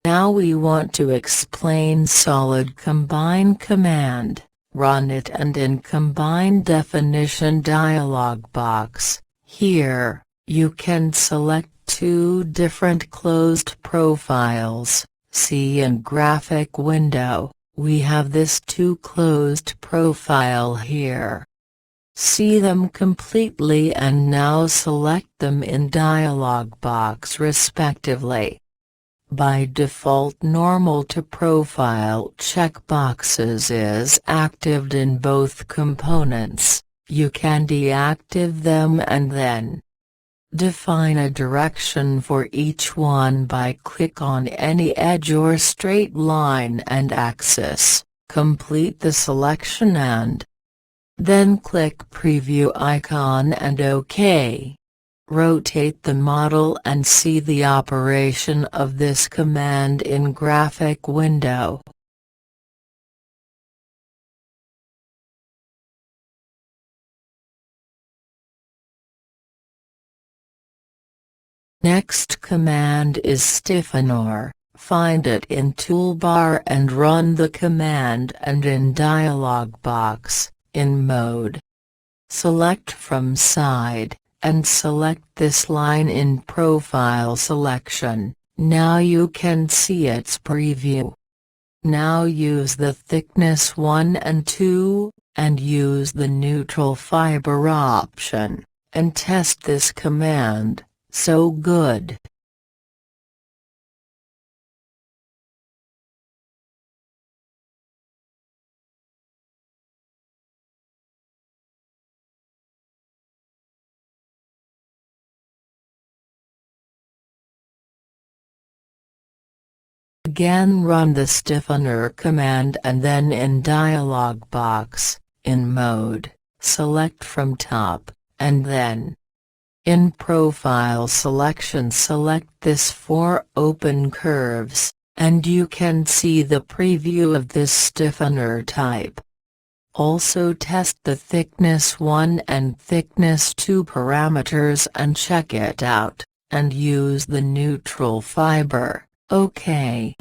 Now we want to explain solid combine command. Run it, and in combine definition dialog box, here, you can select two different closed profiles. See in graphic window, we have this two closed profile here. See them completely and now select them in dialog box respectively. By default normal to profile checkboxes is activated in both components. You can deactivate them and then define a direction for each one by click on any edge or straight line and axis, complete the selection and then click preview icon and OK. Rotate the model and see the operation of this command in graphic window. Next command is STIFFENER. Find it in toolbar and run the command, and in dialog box, in mode, select from side, and select this line in profile selection. Now you can see its preview. Now use the thickness 1 and 2, and use the neutral fiber option, and test this command. So good. Again run the STIFFENER command and then in dialog box, in mode, select from top, and then in profile selection select this 4 open curves, and you can see the preview of this STIFFENER type. Also test the thickness 1 and thickness 2 parameters and check it out, and use the neutral fiber. OK.